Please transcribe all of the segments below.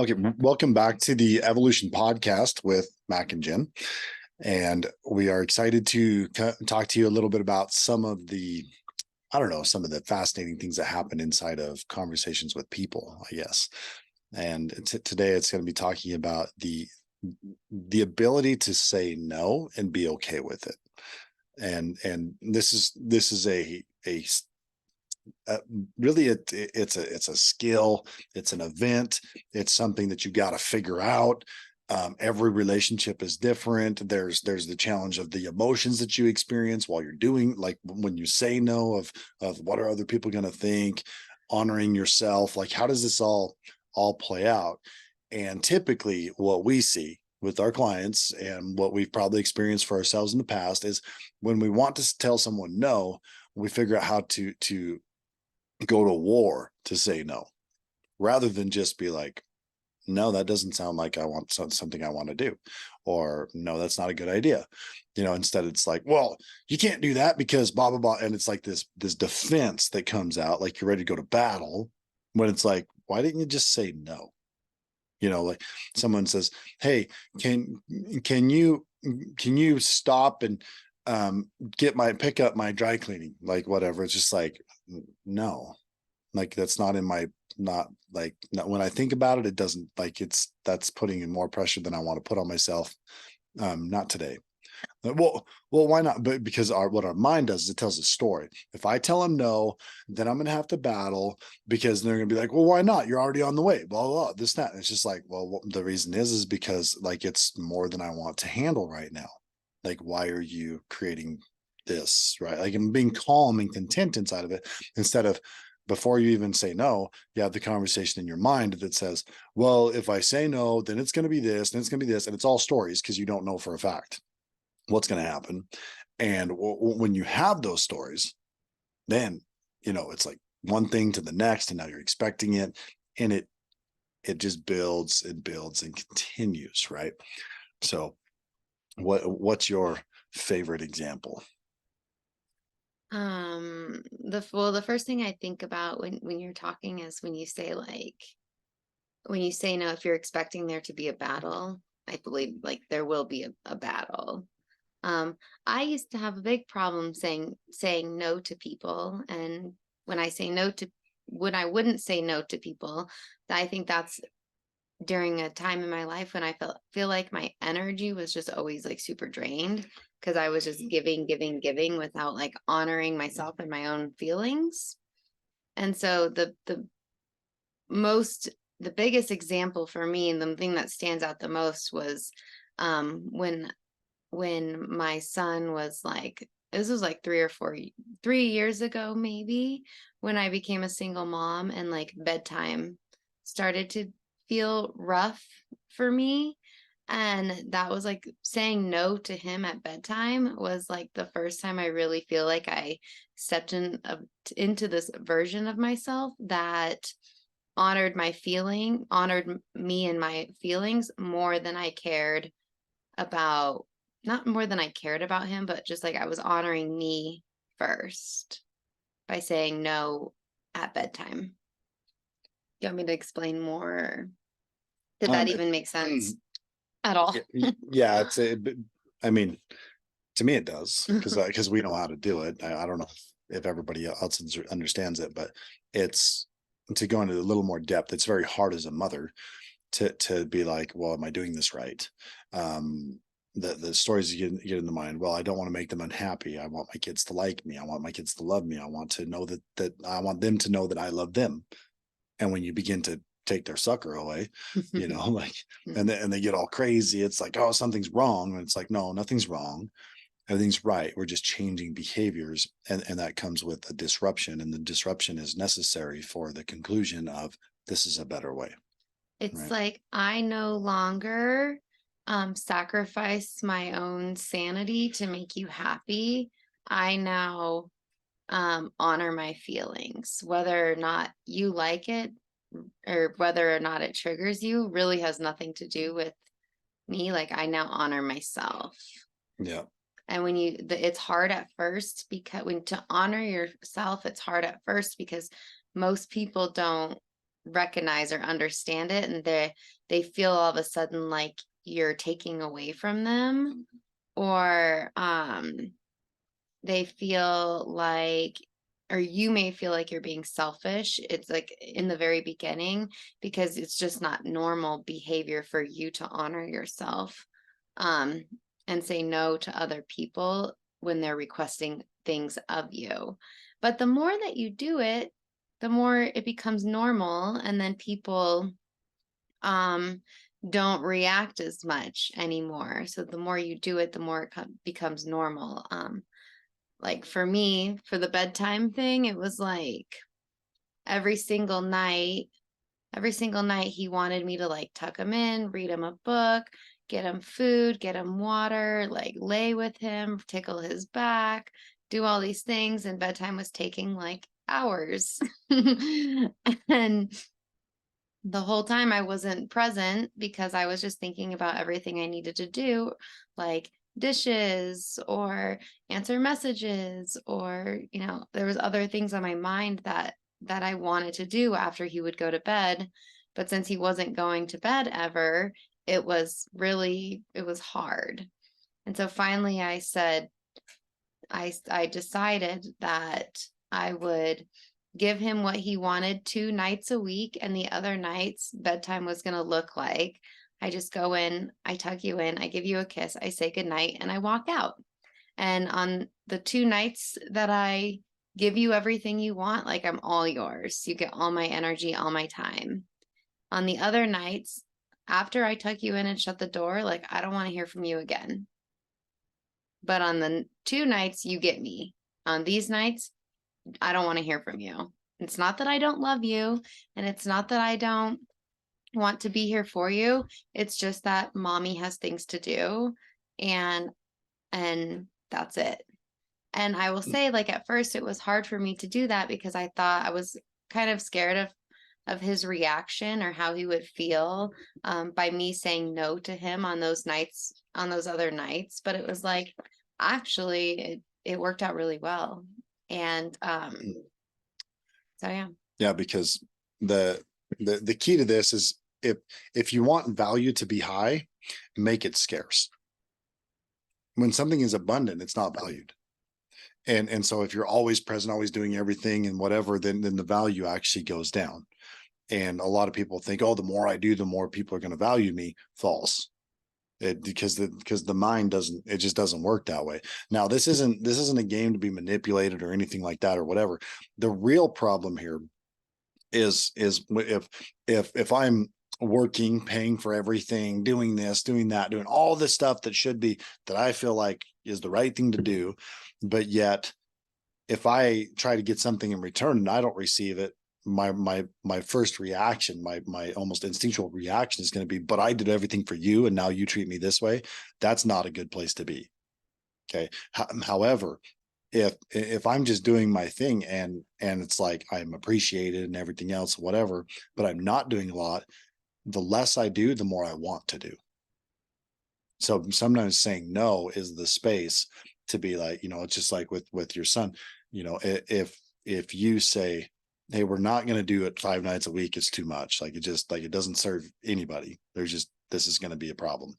Okay, welcome back to the Evolution Podcast with Mac and Jenn. And we are excited to talk to you a little bit about some of the, I don't know, some of the fascinating things that happen inside of conversations with people, I guess. And today it's going to be talking about the ability to say no and be okay with it. And this is a really it's a skill, it's an event, it's something that you got to figure out. Every relationship is different. There's the challenge of the emotions that you experience while you're doing, like when you say no, of what are other people going to think, honoring yourself, like how does this all play out. And typically what we see with our clients and what we've probably experienced for ourselves in the past is when we want to tell someone no, we figure out how to go to war to say no, rather than just be like, no, that doesn't sound like I want something I want to do, or no, that's not a good idea. Instead it's like, well, you can't do that because blah, blah, blah. And it's like this defense that comes out like you're ready to go to battle, when it's like, why didn't you just say no? Like someone says, hey, can you stop and pick up my dry cleaning, like whatever. It's just like, no, like that's not in my, not like, not, when I think about it, it doesn't, like, that's putting in more pressure than I want to put on myself. Not today. Well, why not? But because what our mind does is it tells a story. If I tell them no, then I'm going to have to battle, because they're going to be like, well, why not? You're already on the way, blah, blah, blah, this, that. And it's just like, well, the reason is because like, it's more than I want to handle right now. Like, why are you creating this? Right. Like, I'm being calm and content inside of it, instead of, before you even say no, you have the conversation in your mind that says, well, if I say no, then it's going to be this, and it's going to be this. And it's all stories, because you don't know for a fact what's going to happen. And when you have those stories, then, it's like one thing to the next, and now you're expecting it, and it just builds and builds and continues. Right. So what's your favorite example? The first thing I think about when you're talking is when you say no, if you're expecting there to be a battle, I believe like there will be a battle. Um, I used to have a big problem saying no to people, and when I say no to when I wouldn't say no to people, I think that's during a time in my life when I feel like my energy was just always like super drained, because I was just giving, giving, giving without like honoring myself and my own feelings. And so most the biggest example for me, and the thing that stands out the most was when my son was like, this was like 3 years ago maybe, when I became a single mom and like bedtime started to feel rough for me. And that was like saying no to him at bedtime was like the first time I really feel like I stepped into this version of myself that honored me and my feelings more than I cared about, not more than I cared about him, but just like I was honoring me first by saying no at bedtime. You want me to explain more? Did that Um, even make sense at all? yeah, I mean, to me it does, because we know how to do it. I don't know if everybody else understands it, but it's, to go into a little more depth, it's very hard as a mother to be like, well, am I doing this right? The stories you get in the mind, well, I don't want to make them unhappy, I want my kids to like me, I want my kids to love me, I want to know that I want them to know that I love them. And when you begin to take their sucker away, like, and they get all crazy, it's like, oh, something's wrong. And it's like, no, nothing's wrong, everything's right. We're just changing behaviors, and that comes with a disruption, and the disruption is necessary for the conclusion of, this is a better way. It's Right. like I no longer sacrifice my own sanity to make you happy. I now honor my feelings, whether or not you like it or whether or not it triggers you really has nothing to do with me. Like I now honor myself. Yeah. And it's hard at first, because when to honor yourself, it's hard at first because most people don't recognize or understand it, and they feel all of a sudden like you're taking away from them, or they feel like, or you may feel like you're being selfish. It's like in the very beginning, because it's just not normal behavior for you to honor yourself, um, and say no to other people when they're requesting things of you. But the more that you do it, the more it becomes normal, and then people um don't react as much anymore. So the more you do it, the more it becomes normal. Like for me, for the bedtime thing, it was like every single night, every single night he wanted me to like tuck him in, read him a book, get him food, get him water, like lay with him, tickle his back, do all these things. And bedtime was taking like hours. And the whole time I wasn't present because I was just thinking about everything I needed to do, like dishes or answer messages, or, there was other things on my mind that I wanted to do after he would go to bed. But since he wasn't going to bed ever, it was hard. And so finally I said, I decided that I would give him what he wanted 2 nights a week, and the other nights bedtime was going to look like I just go in, I tuck you in, I give you a kiss, I say goodnight, and I walk out. And on the 2 nights that I give you everything you want, like I'm all yours, you get all my energy, all my time. On the other nights, after I tuck you in and shut the door, like I don't want to hear from you again. But on the 2 nights, you get me. On these nights, I don't want to hear from you. It's not that I don't love you, and it's not that I don't want to be here for you. It's just that mommy has things to do, and that's it. And I will say, like, at first it was hard for me to do that because I thought I was kind of scared of his reaction or how he would feel, by me saying no to him on those nights, on those other nights. But it was like, actually, it worked out really well. And so yeah. Yeah, because the key to this is, if you want value to be high, make it scarce. When something is abundant, it's not valued. And so if you're always present, always doing everything and whatever, then the value actually goes down. And a lot of people think, oh, the more I do, the more people are going to value me. False. Because the mind doesn't, it just doesn't work that way. Now, this isn't a game to be manipulated or anything like that or whatever. The real problem here is if I'm working, paying for everything, doing this, doing that, doing all this stuff that should be, that I feel like is the right thing to do, but yet if I try to get something in return and I don't receive it, my first reaction, my almost instinctual reaction is going to be, but I did everything for you and now you treat me this way. That's not a good place to be. Okay. However, if I'm just doing my thing and it's like I'm appreciated and everything else, whatever, but I'm not doing a lot, the less I do, the more I want to do. So sometimes saying no is the space to be like, it's just like with your son, if you say, hey, we're not going to do it 5 nights a week, it's too much. Like it doesn't serve anybody. This is going to be a problem.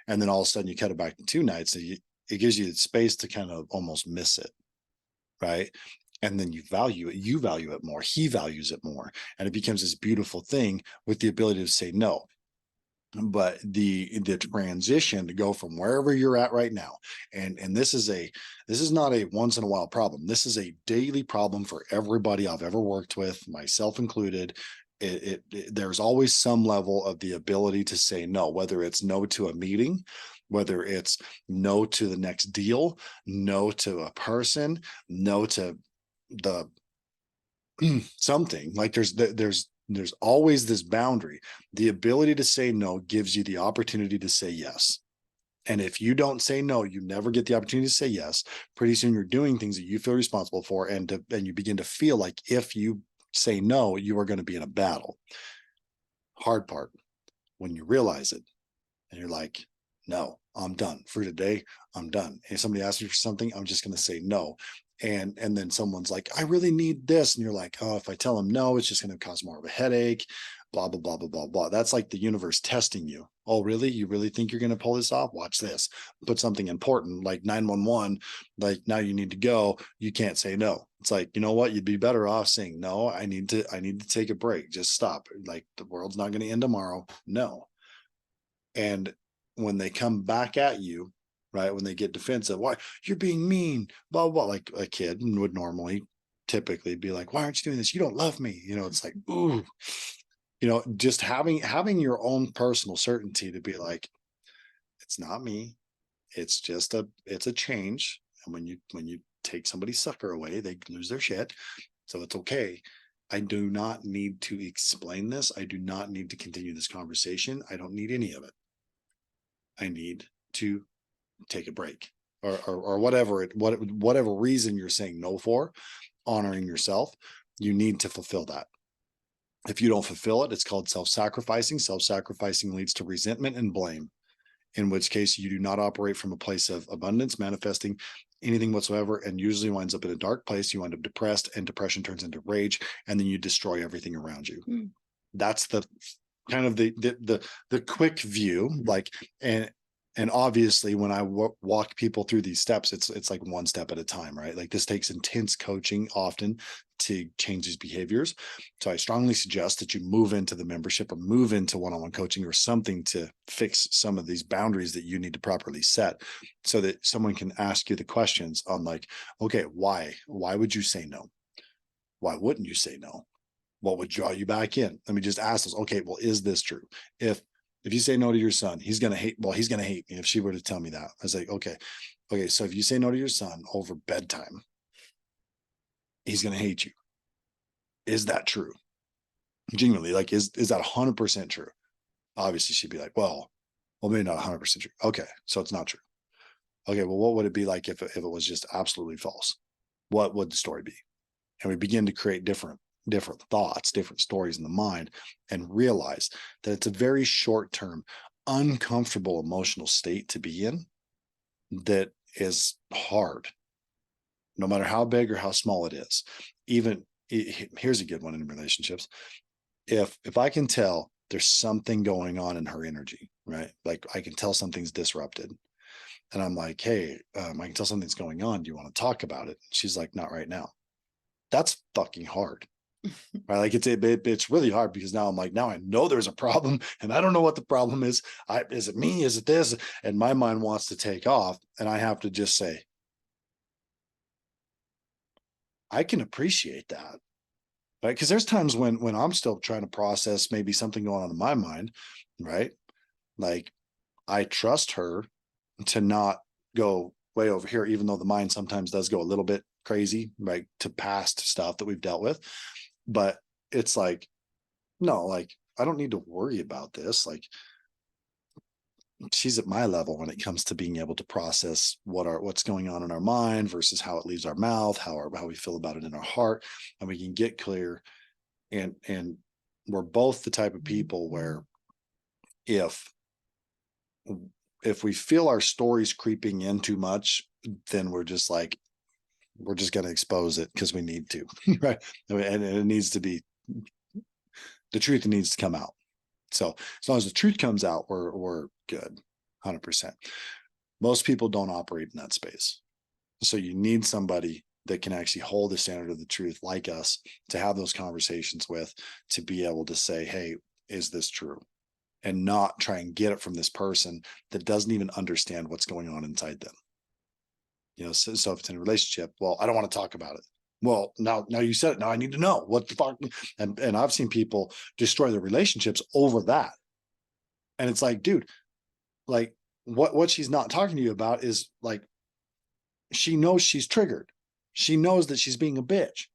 And then all of a sudden you cut it back to 2 nights. It gives you the space to kind of almost miss it. Right. And then you value it more. He values it more. And it becomes this beautiful thing with the ability to say no. But the transition to go from wherever you're at right now, and this is not a once in a while problem. This is a daily problem for everybody I've ever worked with, myself included. There's always some level of the ability to say no, whether it's no to a meeting, whether it's no to the next deal, no to a person, no to the something. Like there's always this boundary. The ability to say no gives you the opportunity to say yes. And if you don't say no, you never get the opportunity to say yes. Pretty soon you're doing things that you feel responsible for, and you begin to feel like if you say no, you are going to be in a battle. Hard part, when you realize it and you're like, no, I'm done for today. I'm done. If somebody asks me for something, I'm just going to say no. And then someone's like, I really need this. And you're like, oh, if I tell them no, it's just going to cause more of a headache, blah, blah, blah, blah, blah, blah. That's like the universe testing you. Oh, really? You really think you're going to pull this off? Watch this. Put something important like 911, like now you need to go. You can't say no. It's like, you know what? You'd be better off saying, no, I need to take a break. Just stop. Like the world's not going to end tomorrow. No. And when they come back at you, right, when they get defensive, why you're being mean, blah, blah, blah, like a kid would normally typically be like, why aren't you doing this? You don't love me. It's like, ooh, just having your own personal certainty to be like, it's not me. It's just it's a change. And when you take somebody's sucker away, they lose their shit. So it's okay. I do not need to explain this. I do not need to continue this conversation. I don't need any of it. I need to take a break or whatever reason you're saying no for, honoring yourself. You need to fulfill that. If you don't fulfill it, it's called self-sacrificing. Self-sacrificing leads to resentment and blame, in which case you do not operate from a place of abundance, manifesting anything whatsoever, and usually winds up in a dark place. You end up depressed, and depression turns into rage, and then you destroy everything around you. That's the kind of the quick view, like, and obviously when I walk people through these steps, it's like one step at a time, right? Like this takes intense coaching often to change these behaviors. So I strongly suggest that you move into the membership or move into one-on-one coaching or something to fix some of these boundaries that you need to properly set, so that someone can ask you the questions on like, okay, why would you say no? Why wouldn't you say no? What would draw you back in? Let me just ask this. Okay, well, is this true? If you say no to your son, he's going to hate me. If she were to tell me that, I was like, okay. So if you say no to your son over bedtime, he's going to hate you. Is that true? Genuinely, like, is that 100% true? Obviously she'd be like, well, maybe not 100% true. Okay. So it's not true. Okay. Well, what would it be like if it was just absolutely false? What would the story be? And we begin to create different thoughts, different stories in the mind, and realize that it's a very short-term, uncomfortable emotional state to be in that is hard, no matter how big or how small it is. Even here's a good one in relationships. If I can tell there's something going on in her energy, right? Like I can tell something's disrupted. And I'm like, hey, I can tell something's going on. Do you want to talk about it? She's like, not right now. That's fucking hard. Right? Like it's really hard because now I'm like, now I know there's a problem and I don't know what the problem is. Is it me? Is it this? And my mind wants to take off, and I have to just say, I can appreciate that. Right? Because there's times when I'm still trying to process maybe something going on in my mind, right? Like I trust her to not go way over here, even though the mind sometimes does go a little bit crazy, right? To past stuff that we've dealt with. But it's like, no, like I don't need to worry about this. Like she's at my level when it comes to being able to process what's going on in our mind versus how it leaves our mouth, how we feel about it in our heart, and we can get clear. And we're both the type of people where if we feel our stories creeping in too much, then we're just going to expose it because we need to, right? And it needs to be, the truth needs to come out. So as long as the truth comes out, we're good, 100%. Most people don't operate in that space. So you need somebody that can actually hold the standard of the truth like us to have those conversations with, to be able to say, hey, is this true? And not try and get it from this person that doesn't even understand what's going on inside them. So if it's in a relationship, well, I don't want to talk about it. Well, now you said it. Now I need to know what the fuck. And I've seen people destroy their relationships over that. And it's like, dude, like what she's not talking to you about is like, she knows she's triggered. She knows that she's being a bitch.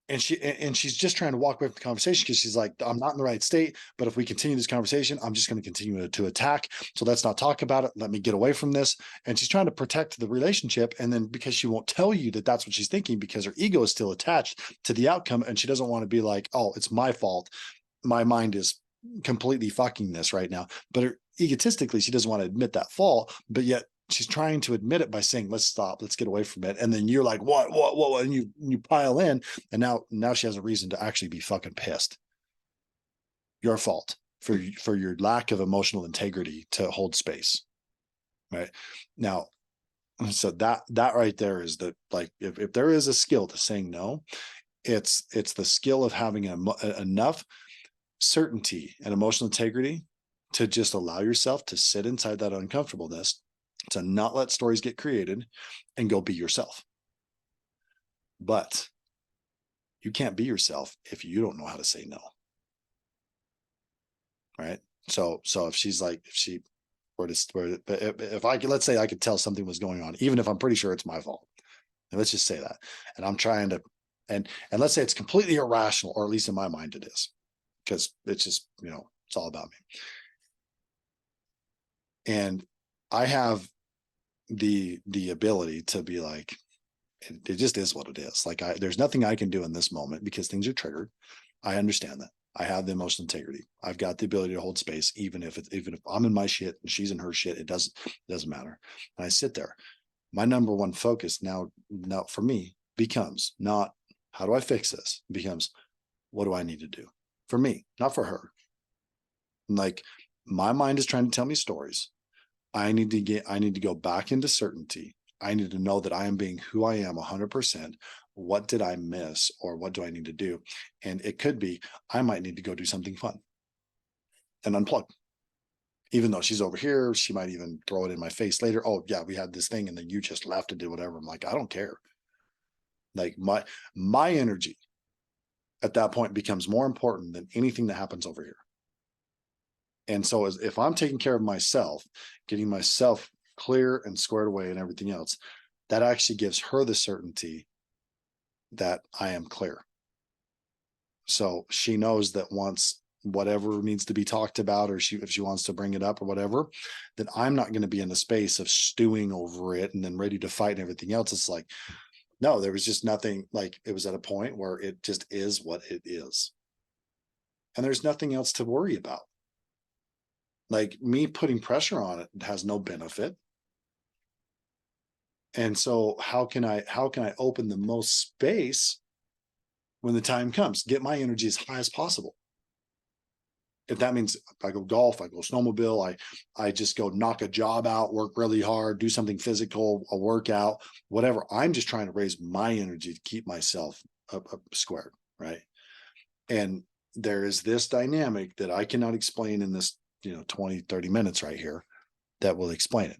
And she's just trying to walk away from the conversation because she's like, I'm not in the right state. But if we continue this conversation, I'm just going to continue to attack. So let's not talk about it. Let me get away from this. And she's trying to protect the relationship. And then because she won't tell you that that's what she's thinking, because her ego is still attached to the outcome. And she doesn't want to be like, oh, it's my fault. My mind is completely fucking this right now. But egotistically, she doesn't want to admit that fault. But yet she's trying to admit it by saying, let's stop, let's get away from it. And then you're like, what? And you pile in. And now she has a reason to actually be fucking pissed. Your fault for your lack of emotional integrity to hold space. Right now. So that right there is the, like, if there is a skill to saying no, it's the skill of having enough certainty and emotional integrity to just allow yourself to sit inside that uncomfortableness, to not let stories get created, and go be yourself. But you can't be yourself if you don't know how to say no. Right. So if she's like, if she were to, if I could, let's say I could tell something was going on, even if I'm pretty sure it's my fault. And let's just say that. And I'm trying to, and let's say it's completely irrational, or at least in my mind it is, because it's just, it's all about me. And I have the ability to be like, it just is what it is. Like, there's nothing I can do in this moment because things are triggered. I understand that. I have the emotional integrity. I've got the ability to hold space, even if I'm in my shit and she's in her shit, it doesn't matter. And I sit there. My number one focus now for me becomes not how do I fix this? It becomes, what do I need to do for me, not for her. Like, my mind is trying to tell me stories. I need to go back into certainty. I need to know that I am being who I am 100%. What did I miss, or what do I need to do? And it could be, I might need to go do something fun and unplug. Even though she's over here, she might even throw it in my face later. Oh yeah, we had this thing and then you just left and did whatever. I'm like, I don't care. Like, my energy at that point becomes more important than anything that happens over here. And so if I'm taking care of myself, getting myself clear and squared away and everything else, that actually gives her the certainty that I am clear. So she knows that once whatever needs to be talked about, or if she wants to bring it up or whatever, then I'm not going to be in the space of stewing over it and then ready to fight and everything else. It's like, no, there was just nothing. Like, it was at a point where it just is what it is. And there's nothing else to worry about. Like, me putting pressure on it has no benefit. And so how can I open the most space when the time comes? Get my energy as high as possible. If that means I go golf, I go snowmobile, I just go knock a job out, work really hard, do something physical, a workout, whatever. I'm just trying to raise my energy to keep myself up squared, right? And there is this dynamic that I cannot explain in this, 20, 30 minutes right here that will explain it.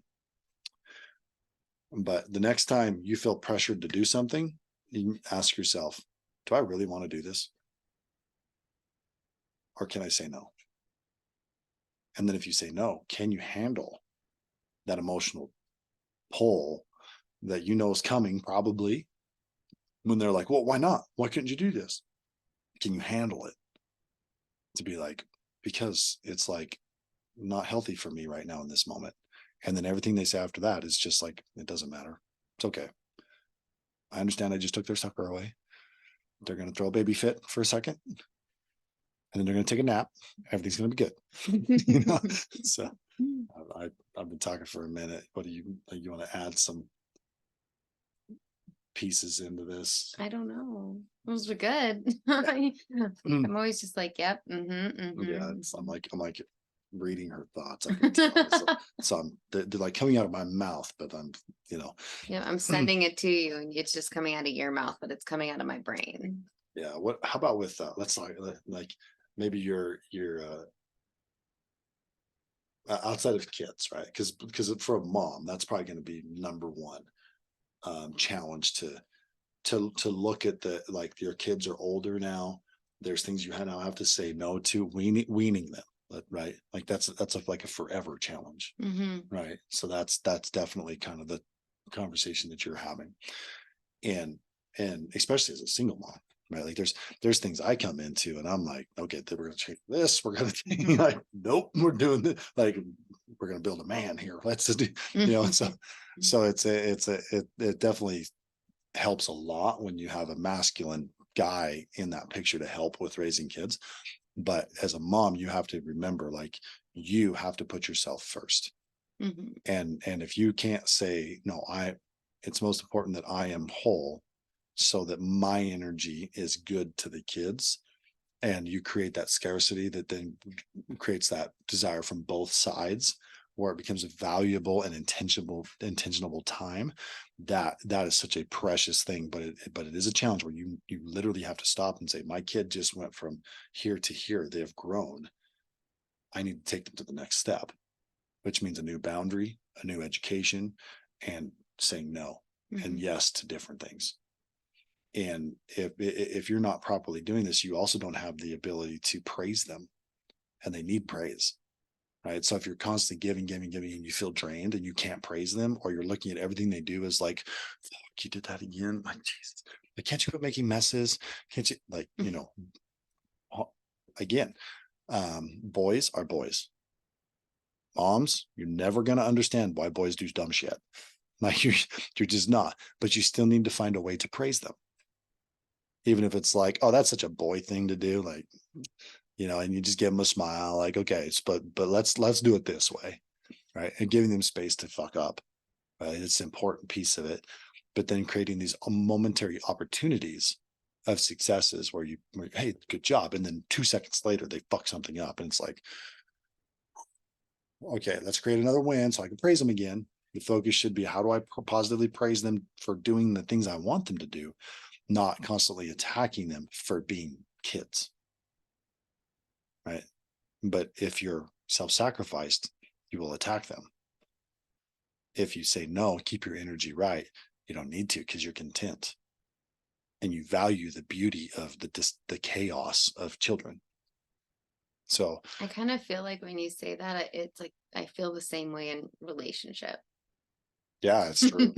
But the next time you feel pressured to do something, you ask yourself, do I really want to do this? Or can I say no? And then if you say no, can you handle that emotional pull that is coming, probably, when they're like, well, why not? Why couldn't you do this? Can you handle it? To be like, because it's like not healthy for me right now in this moment. And then everything they say after that is just like, it doesn't matter. It's okay. I understand I just took their sucker away. They're going to throw a baby fit for a second, and then they're going to take a nap. Everything's going to be good. So I've been talking for a minute. What do you want to add some pieces into this? I don't know. Those were good. I'm always just like, yep. Yeah, I'm like reading her thoughts. I can tell. So they're like coming out of my mouth, but I'm, Yeah, I'm sending it to you, and it's just coming out of your mouth, but it's coming out of my brain. Yeah. How about with let's like maybe your outside of kids, right? Because for a mom, that's probably going to be number one challenge to look at the, like, your kids are older now. There's things you now have to say no to, weaning them, right? Like that's like a forever challenge, right? So that's definitely kind of the conversation that you're having, and especially as a single mom, right? Like there's things I come into and I'm like, okay, we're gonna change this, we're gonna like, nope, we're doing this, like, we're gonna build a man here, let's just do, so it definitely helps a lot when you have a masculine guy in that picture to help with raising kids. But as a mom, you have to remember, like, you have to put yourself first. Mhm. And if you can't say, no, it's most important that I am whole so that my energy is good to the kids, and you create that scarcity that then creates that desire from both sides, where it becomes a valuable and intentionable time. That is such a precious thing, but it is a challenge where you literally have to stop and say, my kid just went from here to here, they have grown, I need to take them to the next step, which means a new boundary, a new education, and saying no and Mhm. yes to different things. And if you're not properly doing this, you also don't have the ability to praise them, and they need praise, right? So if you're constantly giving, and you feel drained and you can't praise them, or you're looking at everything they do as like, fuck, you did that again, like, Jesus, like, can't you quit making messes? Can't you, like, again, boys are boys. Moms, you're never going to understand why boys do dumb shit. Like, you're just not, but you still need to find a way to praise them, even if it's like, oh, that's such a boy thing to do, like, and you just give them a smile, like, okay, but let's do it this way, right? And giving them space to fuck up, right? It's an important piece of it. But then creating these momentary opportunities of successes where, hey, good job, and then 2 seconds later they fuck something up, and it's like, okay, let's create another win so I can praise them again. The focus should be, how do I positively praise them for doing the things I want them to do, not constantly attacking them for being kids, right? But if you're self-sacrificed, you will attack them. If you say no, keep your energy right, you don't need to, because you're content and you value the beauty of the chaos of children. So I kind of feel like when you say that, it's like I feel the same way in relationship. yeah, it's true,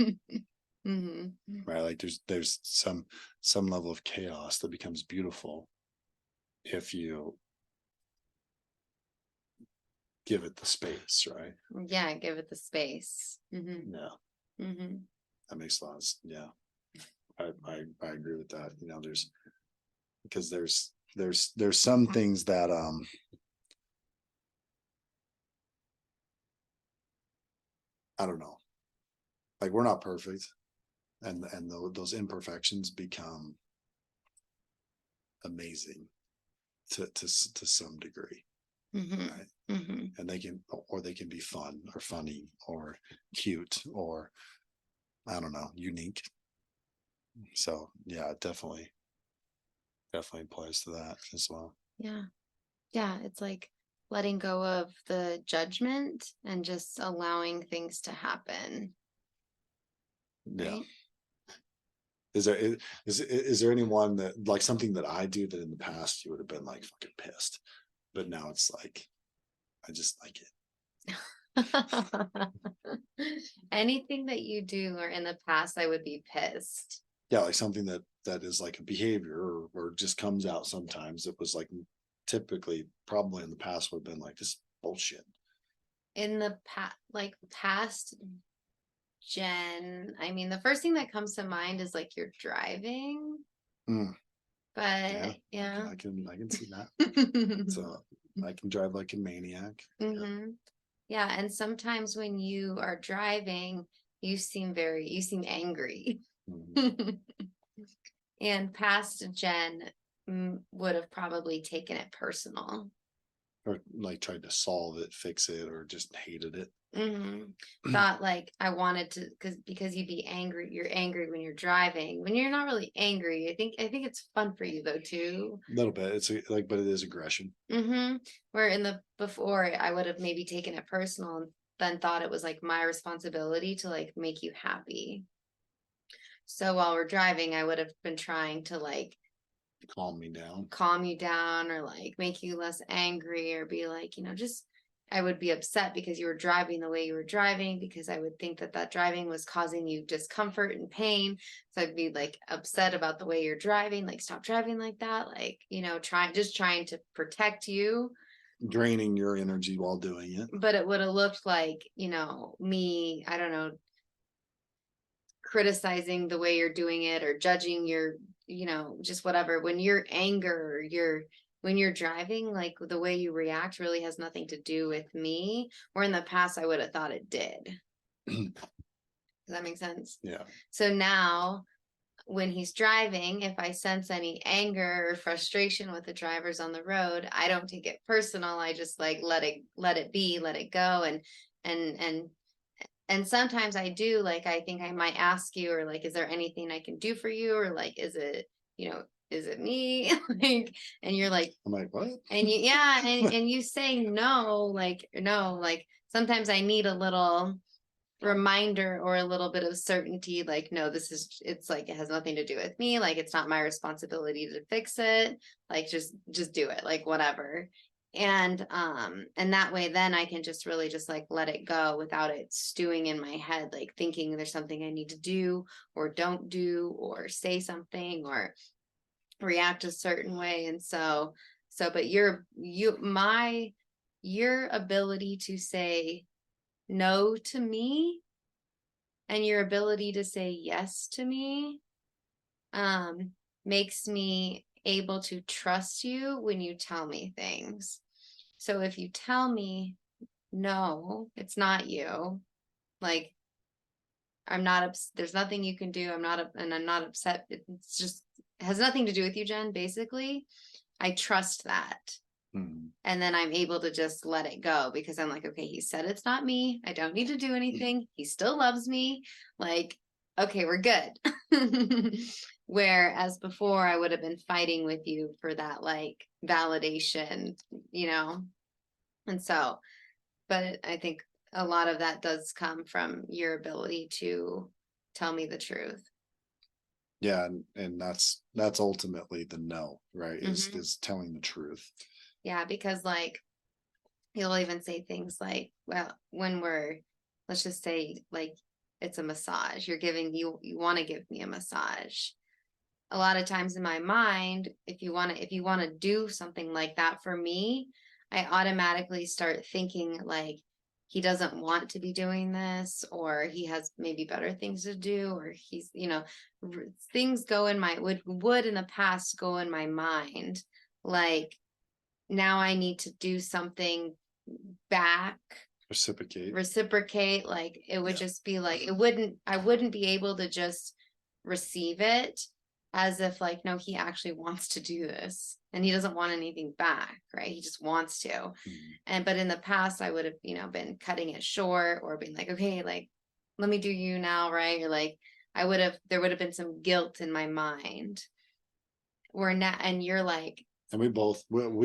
Hmm. right? Like there's some level of chaos that becomes beautiful if you give it the space, right? Yeah, give it the space. Hmm. Yeah, Hmm. that makes a lot of, yeah. I agree with that. There's because there's some things that I don't know. Like, we're not perfect, and those imperfections become amazing to some degree, Hmm. right? Hmm. And they can be fun or funny or cute or, I don't know, unique. So yeah, it definitely applies to that as well. Yeah. Yeah. It's like letting go of the judgment and just allowing things to happen. Yeah. Right. Is there anyone that, like, something that I do that in the past you would have been like fucking pissed, but now it's like I just like it? Anything that you do or in the past, I would be pissed. Yeah, like something that is like a behavior, or just comes out sometimes. It was like, typically, probably in the past would have been like, this bullshit. In the past Jen, I mean, the first thing that comes to mind is like you're driving, Mm, yeah, but yeah. I can see that. So I can drive like a maniac. Yeah. Hmm. Yeah, and sometimes when you are driving, you seem angry. Mhm. And past Jen would have probably taken it personal. Or like tried to solve it, fix it, or just hated it. Hmm. Thought like I wanted to, because you'd be angry. You're angry when you're driving. When you're not really angry, I think it's fun for you though too. A little bit. Like, but it is aggression. Hmm. Where in the before, I would have maybe taken it personal and then thought it was like my responsibility to like make you happy. So while we're driving, I would have been trying to like Calm me down. calm you down or like make you less angry or be like, just I would be upset because you were driving the way you were driving, because I would think that that driving was causing you discomfort and pain. So I'd be like upset about the way you're driving, like stop driving like that, like, trying to protect you. Draining your energy while doing it. But it would have looked like, me, I don't know, criticizing the way you're doing it or judging your, just whatever. When you're anger, when you're driving, like the way you react really has nothing to do with me, or in the past I would have thought it did. Does that make sense? Yeah. So now when he's driving, if I sense any anger or frustration with the drivers on the road, I don't take it personal. I just like let it be, let it go. And and sometimes I do, like, I think I might ask you, or like, is there anything I can do for you? Or like, is it, is it me? Like, and you're like, I'm like, what? and you, yeah, and you say no, like, no, like sometimes I need a little reminder or a little bit of certainty, like, no, it's like, it has nothing to do with me, like it's not my responsibility to fix it, like just do it, like whatever. And that way then I can just really just like let it go without it stewing in my head, like thinking there's something I need to do or don't do or say something or react a certain way. And so but your ability to say no to me and your ability to say yes to me makes me able to trust you when you tell me things. So if you tell me no, it's not you, like there's nothing you can do, and I'm not upset, it's just, it has nothing to do with you, Jen, basically. I trust that. Mhm. And then I'm able to just let it go because I'm like, okay, he said it's not me. I don't need to do anything. He still loves me. Like, okay, we're good. Whereas before I would have been fighting with you for that like validation, you know? And so, but I think a lot of that does come from your ability to tell me the truth. Yeah, and that's ultimately the no, right? Mhm. Is telling the truth. Yeah, because like he'll even say things like, well, when let's just say like it's a massage, you want to give me a massage. A lot of times in my mind, if you want to do something like that for me, I automatically start thinking like he doesn't want to be doing this, or he has maybe better things to do, or he's, things go in my, would in the past go in my mind. Like now I need to do something back, Reciprocate. like it would Yeah. just be like, I wouldn't be able to just receive it as if like, no, he actually wants to do this and he doesn't want anything back, right? He just wants to. But in the past I would have, been cutting it short or being like, okay, like let me do you now, right? Or like there would have been some guilt in my mind where now, and you're like, And we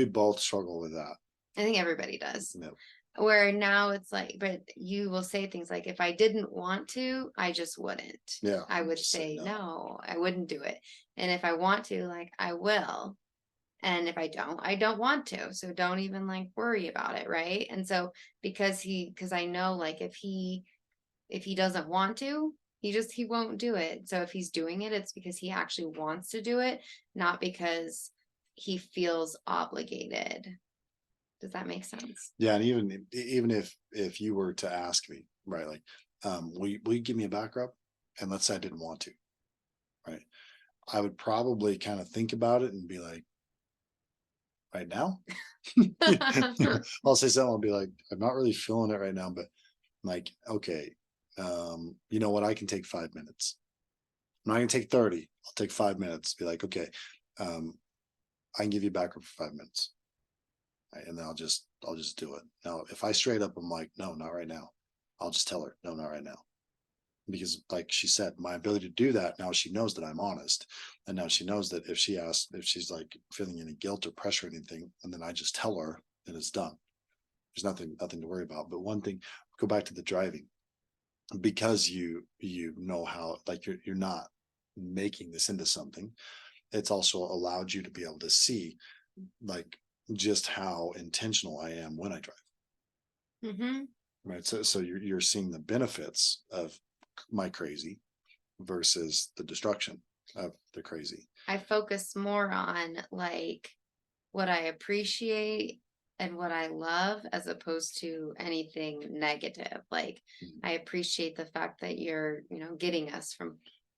both struggle with that. I think everybody does. No. Where now it's like, but you will say things like, if I didn't want to, I just wouldn't. Yeah. I would say no, I wouldn't do it. And if I want to, like, I will. And if I don't want to. So don't even like worry about it. Right. And so because I know like if he doesn't want to, he won't do it. So if he's doing it, it's because he actually wants to do it, not because he feels obligated. Does that make sense? Yeah, and even if you were to ask me, right, like, will you give me a back rub? And let's say I didn't want to, right? I would probably kind of think about it and be like, right now? I'll say something, I'll be like, I'm not really feeling it right now, but I'm like, okay, you know what? I can take 5 minutes. I'm not gonna take 30. I'll take 5 minutes. Be like, okay, I can give you back rub for 5 minutes. Right? And then I'll just do it. Now, if I straight up, I'm like, no, not right now. I'll just tell her, no, not right now. Because like she said, my ability to do that, now she knows that I'm honest. And now she knows that if she's like feeling any guilt or pressure or anything, and then I just tell her and it's done. There's nothing to worry about. But one thing, go back to the driving, because you know how, like, you're not making this into something. It's also allowed you to be able to see like just how intentional I am when I drive. Mm-hmm. Right. So you're seeing the benefits of my crazy versus the destruction of the crazy. I focus more on like what I appreciate and what I love as opposed to anything negative. Like Mhm. I appreciate the fact that you're, getting us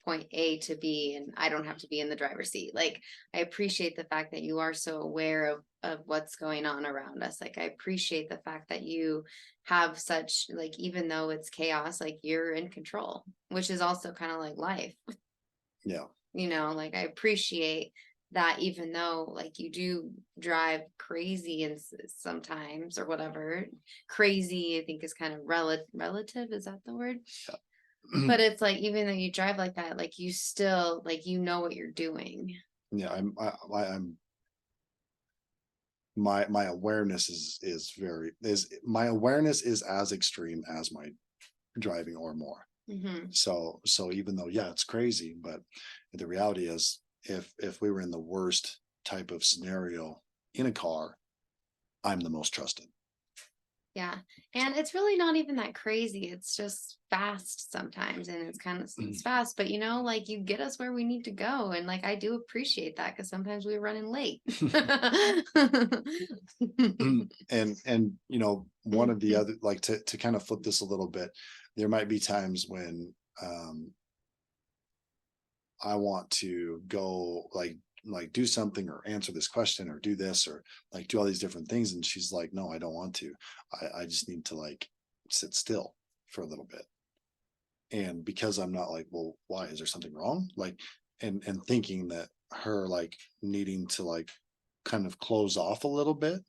point A to B and I don't have to be in the driver's seat. Like, I appreciate the fact that you are so aware of what's going on around us. Like, I appreciate the fact that you have such, like, even though it's chaos, like you're in control, which is also kind of like life. Yeah. Like, I appreciate that, even though like you do drive crazy and sometimes or whatever. Crazy, I think, is kind of relative. Is that the word? But it's like, even though you drive like that, like you still, like, what you're doing. Yeah. I'm my awareness my awareness is as extreme as my driving or more. So even though, yeah, it's crazy, but the reality is, if we were in the worst type of scenario in a car, I'm the most trusted. Yeah. And it's really not even that crazy. It's just fast sometimes. And it's kind of, it's fast, but like, you get us where we need to go. And like, I do appreciate that, because sometimes we're running late. And one of the other, like, to kind of flip this a little bit, there might be times when I want to go like do something or answer this question or do this or like do all these different things. And she's like, no, I don't want to. I just need to like sit still for a little bit. And because I'm not like, well, why? Is there something wrong? Like, and thinking that her like needing to like kind of close off a little bit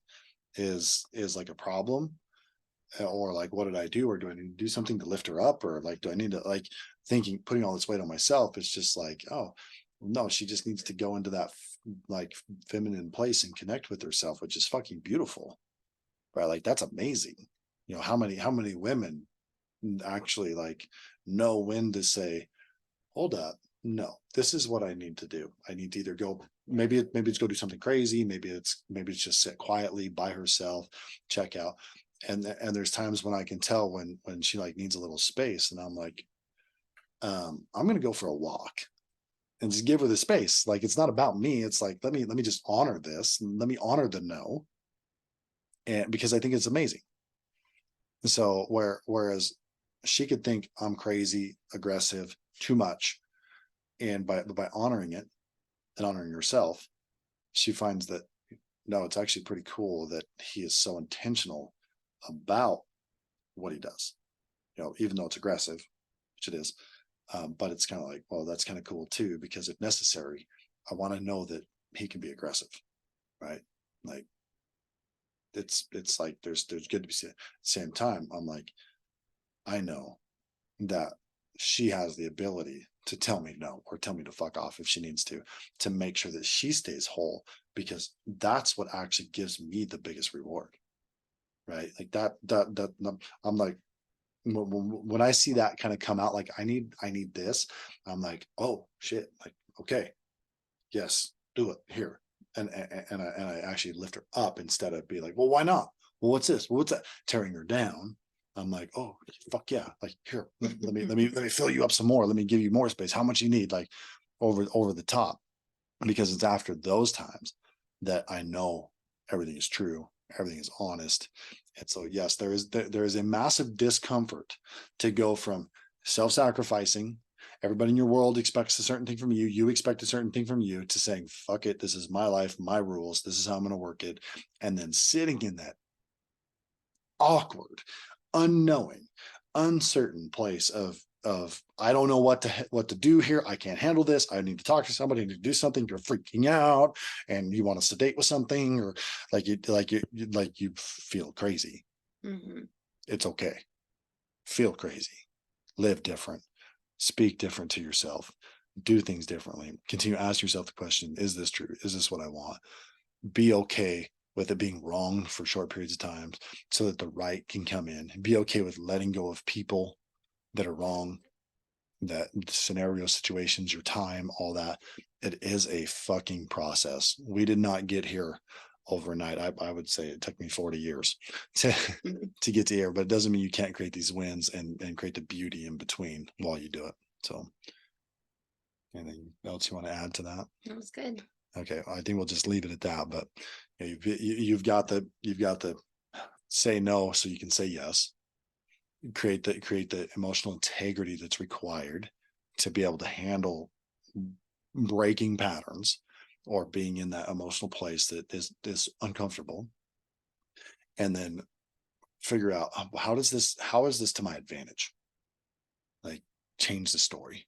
is like a problem. Or like, what did I do? Or do I need to do something to lift her up? Or like, do I need to like putting all this weight on myself? It's just like, oh no, she just needs to go into that like feminine place and connect with herself, which is fucking beautiful, right? Like, that's amazing. How many women actually like know when to say, hold up, no, this is what I need to do. I need to either go, maybe it's go do something crazy, maybe it's just sit quietly by herself, check out. And there's times when I can tell when she like needs a little space, and I'm like, I'm gonna go for a walk and just give her the space. Like, it's not about me. It's like, let me just honor this, and let me honor the no. And because I think it's amazing. So whereas she could think I'm crazy, aggressive, too much, and by honoring it and honoring herself, she finds that no, it's actually pretty cool that he is so intentional about what he does. Even though it's aggressive, which it is, but it's kind of like, well, that's kind of cool too, because if necessary, I want to know that he can be aggressive, right? Like, it's like there's good to be said. At the same time, I'm like, I know that she has the ability to tell me no or tell me to fuck off if she needs to make sure that she stays whole, because that's what actually gives me the biggest reward, right? Like that I'm like, when I see that kind of come out, like I need this, I'm like, oh shit, like, okay, yes, do it here. And I actually lift her up instead of be like, well, why not? Well, what's this? Well, what's that? Tearing her down. I'm like, oh fuck yeah, like, here, let me fill you up some more. Let me give you more space. How much you need? Like, over the top, because it's after those times that I know everything is true, everything is honest. And so, yes, there is a massive discomfort to go from self-sacrificing. Everybody in your world expects a certain thing from you. You expect a certain thing from you, to saying, fuck it, this is my life, my rules. This is how I'm going to work it. And then sitting in that awkward, unknowing, uncertain place of I don't know what to do here. I can't handle this. I need to talk to somebody, I need to do something. You're freaking out, and you want to sedate with something, or you feel crazy. It's okay. Feel crazy. Live different. Speak different to yourself. Do things differently. Continue to ask yourself the question: is this true? Is this what I want? Be okay with it being wrong for short periods of time, so that the right can come in. Be okay with letting go of people that are wrong, that scenario, situations, your time, all that. It is a fucking process. We did not get here overnight. I would say it took me 40 years to get to here, but it doesn't mean you can't create these wins and create the beauty in between while you do it. So, anything else you want to add to that? That was good. Okay, I think we'll just leave it at that. But you've got the say no so you can say yes. Create the emotional integrity that's required to be able to handle breaking patterns or being in that emotional place that is uncomfortable, and then figure out how is this to my advantage, like change the story,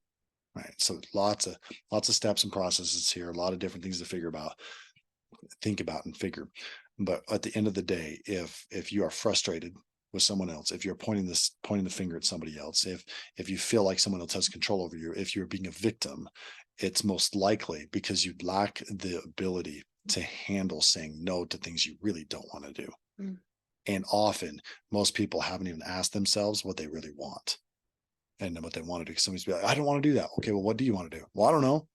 right? So lots of steps and processes here, a lot of different things to think about and figure. But at the end of the day, if you are frustrated with someone else, if you're pointing the finger at somebody else, if you feel like someone else has control over you, if you're being a victim, it's most likely because you lack the ability to handle saying no to things you really don't want to do. Mm. And often most people haven't even asked themselves what they really want and what they want to do. Somebody's be like, I don't want to do that. Okay, well, what do you want to do? Well, I don't know.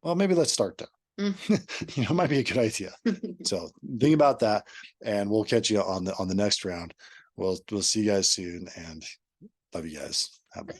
Well, maybe let's start there. It might be a good idea. So think about that, and we'll catch you on the next round. We'll see you guys soon, and love you guys. Have a